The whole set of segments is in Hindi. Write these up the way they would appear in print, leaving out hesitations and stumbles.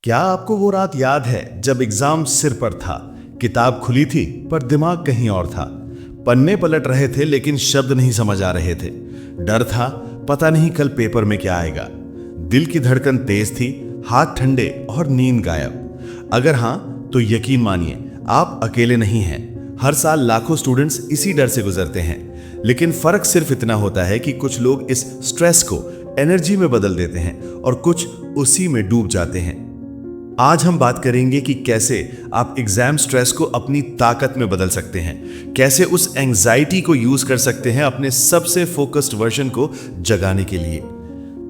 क्या आपको वो रात याद है जब एग्जाम सिर पर था, किताब खुली थी पर दिमाग कहीं और था। पन्ने पलट रहे थे लेकिन शब्द नहीं समझ आ रहे थे। डर था, पता नहीं कल पेपर में क्या आएगा। दिल की धड़कन तेज थी, हाथ ठंडे और नींद गायब। अगर हां तो यकीन मानिए आप अकेले नहीं हैं। हर साल लाखों स्टूडेंट्स इसी डर से गुजरते हैं, लेकिन फर्क सिर्फ इतना होता है कि कुछ लोग इस स्ट्रेस को एनर्जी में बदल देते हैं और कुछ उसी में डूब जाते हैं। आज हम बात करेंगे कि कैसे आप एग्जाम स्ट्रेस को अपनी ताकत में बदल सकते हैं, कैसे उस एंजाइटी को यूज कर सकते हैं अपने सबसे फोकस्ड वर्जन को जगाने के लिए।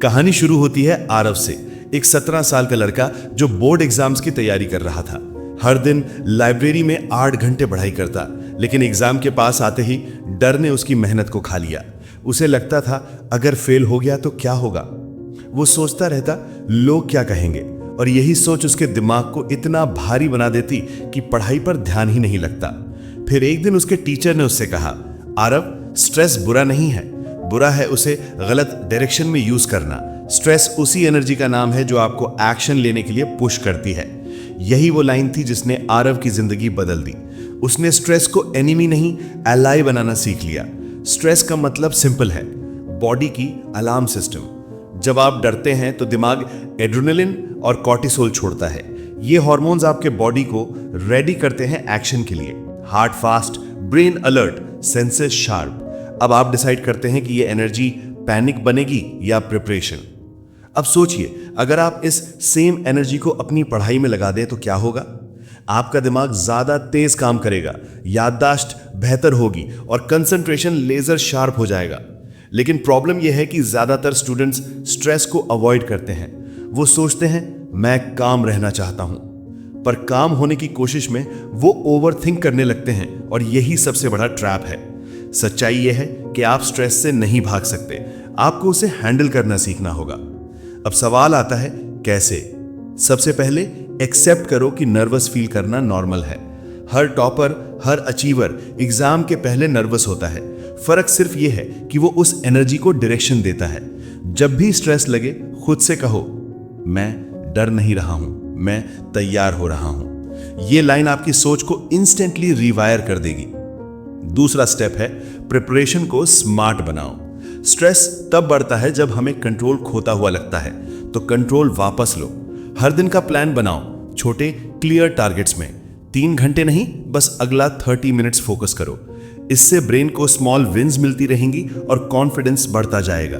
कहानी शुरू होती है आरव से, एक 17 साल का लड़का जो बोर्ड एग्जाम्स की तैयारी कर रहा था। हर दिन लाइब्रेरी में 8 घंटे पढ़ाई करता, लेकिन एग्जाम के पास आते ही डर ने उसकी मेहनत को खा लिया। उसे लगता था अगर फेल हो गया तो क्या होगा। वो सोचता रहता लोग क्या कहेंगे, और यही सोच उसके दिमाग को इतना भारी बना देती कि पढ़ाई पर ध्यान ही नहीं लगता। फिर एक दिन उसके टीचर ने उससे कहा, आरव, स्ट्रेस बुरा नहीं है, बुरा है उसे गलत डायरेक्शन में यूज करना। स्ट्रेस उसी एनर्जी का नाम है जो आपको एक्शन लेने के लिए पुश करती है। यही वो लाइन थी जिसने आरव की जिंदगी बदल दी। उसने स्ट्रेस को एनिमी नहीं, एलाई बनाना सीख लिया। स्ट्रेस का मतलब सिंपल है, बॉडी की अलार्म सिस्टम। जब आप डरते हैं तो दिमाग एड्रेनलिन और कॉर्टिसोल छोड़ता है। ये हार्मोन्स आपके बॉडी को रेडी करते हैं एक्शन के लिए। Heart fast, brain alert, senses sharp. अब आप डिसाइड करते हैं कि ये एनर्जी पैनिक बनेगी या प्रिपरेशन। अब सोचिए, अगर आप इस सेम एनर्जी को अपनी पढ़ाई में लगा दें तो क्या होगा। आपका दिमाग ज्यादा तेज काम करेगा, याददाश्त बेहतर होगी और कंसंट्रेशन लेजर शार्प हो जाएगा। लेकिन प्रॉब्लम यह है कि ज्यादातर स्टूडेंट्स स्ट्रेस को अवॉइड करते हैं। वो सोचते हैं मैं काम रहना चाहता हूं, पर काम होने की कोशिश में वो ओवरथिंक करने लगते हैं, और यही सबसे बड़ा ट्रैप है। सच्चाई यह है कि आप स्ट्रेस से नहीं भाग सकते, आपको उसे हैंडल करना सीखना होगा। अब सवाल आता है कैसे। सबसे पहले एक्सेप्ट करो कि नर्वस फील करना नॉर्मल है। हर टॉपर, हर अचीवर एग्जाम के पहले नर्वस होता है। फर्क सिर्फ यह है कि वो उस एनर्जी को डायरेक्शन देता है। जब भी स्ट्रेस लगे खुद से कहो, मैं डर नहीं रहा हूं, मैं तैयार हो रहा हूं। यह लाइन आपकी सोच को इंस्टेंटली रिवायर कर देगी। दूसरा स्टेप है प्रिपरेशन को स्मार्ट बनाओ। स्ट्रेस तब बढ़ता है जब हमें कंट्रोल खोता हुआ लगता है, तो कंट्रोल वापस लो। हर दिन का प्लान बनाओ, छोटे क्लियर टारगेट्स में। 3 घंटे नहीं, बस अगला 30 मिनट्स फोकस करो। इससे ब्रेन को स्मॉल विंस मिलती रहेंगी और कॉन्फिडेंस बढ़ता जाएगा।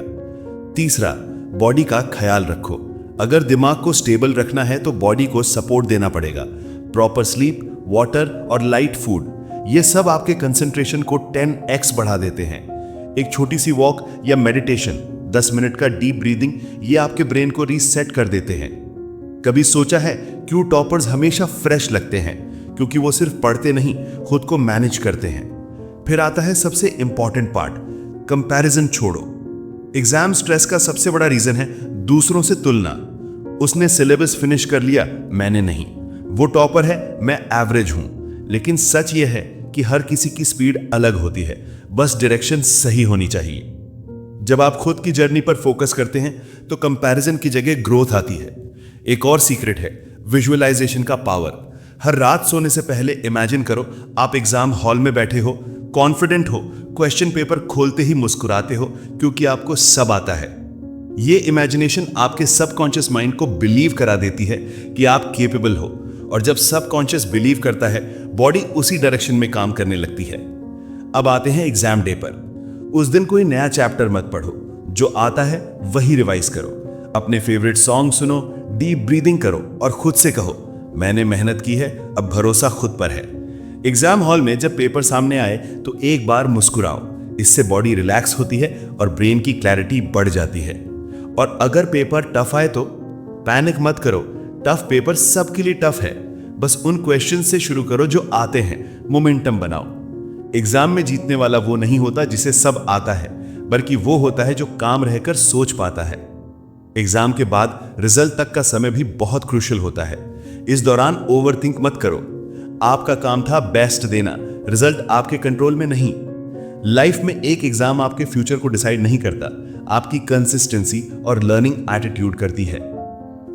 तीसरा, बॉडी का ख्याल रखो। अगर दिमाग को स्टेबल रखना है तो बॉडी को सपोर्ट देना पड़ेगा। प्रॉपर स्लीप, वाटर और लाइट फूड, ये सब आपके कंसंट्रेशन को 10x बढ़ा देते हैं। एक छोटी सी वॉक या मेडिटेशन, 10 मिनट का डीप ब्रीदिंग, ये आपके ब्रेन को रीसेट कर देते हैं। कभी सोचा है क्यों टॉपर्स हमेशा फ्रेश लगते हैं? क्योंकि वो सिर्फ पढ़ते नहीं, खुद को मैनेज करते हैं। फिर आता है सबसे इंपॉर्टेंट पार्ट, कंपैरिजन छोड़ो। एग्जाम स्ट्रेस का सबसे बड़ा रीजन है दूसरों से तुलना। उसने सिलेबस फिनिश कर लिया, मैंने नहीं। वो टॉपर है, मैं एवरेज हूं। लेकिन सच यह है कि हर किसी की स्पीड अलग होती है, बस डायरेक्शन सही होनी चाहिए। जब आप खुद की जर्नी पर फोकस करते हैं तो कंपैरिजन की जगह ग्रोथ आती है। एक और सीक्रेट है विजुअलाइजेशन का पावर। हर रात सोने से पहले इमेजिन करो आप एग्जाम हॉल में बैठे हो, कॉन्फिडेंट हो, क्वेश्चन पेपर खोलते ही मुस्कुराते हो, क्योंकि आपको सब आता है। ये इमेजिनेशन आपके सबकॉन्शियस माइंड को बिलीव करा देती है कि आप केपेबल हो, और जब सबकॉन्शियस बिलीव करता है, बॉडी उसी डायरेक्शन में काम करने लगती है। अब आते हैं एग्जाम डे पर। उस दिन कोई नया चैप्टर मत पढ़ो, जो आता है वही रिवाइज करो। अपने फेवरेट सॉन्ग सुनो, डीप ब्रीदिंग करो और खुद से कहो, मैंने मेहनत की है, अब भरोसा खुद पर है। एग्जाम हॉल में जब पेपर सामने आए तो एक बार मुस्कुराओ। इससे बॉडी रिलैक्स होती है और ब्रेन की क्लैरिटी बढ़ जाती है। और अगर पेपर टफ आए तो पैनिक मत करो। टफ पेपर सबके लिए टफ है, बस उन क्वेश्चन से शुरू करो जो आते हैं। मोमेंटम बनाओ। एग्जाम में जीतने वाला वो नहीं होता जिसे सब आता है, बल्कि वो होता है जो काम रहकर सोच पाता है। एग्जाम के बाद रिजल्ट तक का समय भी बहुत क्रूशियल होता है। इस दौरान ओवरथिंक मत करो। आपका काम था बेस्ट देना, रिजल्ट आपके कंट्रोल में नहीं। लाइफ में एक एग्जाम आपके फ्यूचर को डिसाइड नहीं करता, आपकी कंसिस्टेंसी और लर्निंग एटीट्यूड करती है।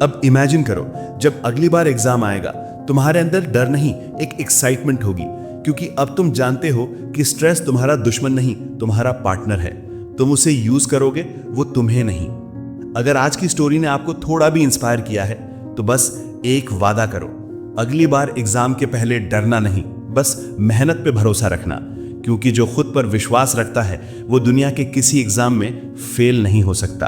अब इमेजिन करो, जब अगली बार एग्जाम आएगा तुम्हारे अंदर डर नहीं, एक एक्साइटमेंट होगी, क्योंकि अब तुम जानते हो कि स्ट्रेस तुम्हारा दुश्मन नहीं, तुम्हारा पार्टनर है। तुम उसे यूज करोगे, वो तुम्हें नहीं। अगर आज की स्टोरी ने आपको थोड़ा भी इंस्पायर किया है तो बस एक वादा करो, अगली बार एग्जाम के पहले डरना नहीं, बस मेहनत पे भरोसा रखना, क्योंकि जो खुद पर विश्वास रखता है वो दुनिया के किसी एग्जाम में फेल नहीं हो सकता।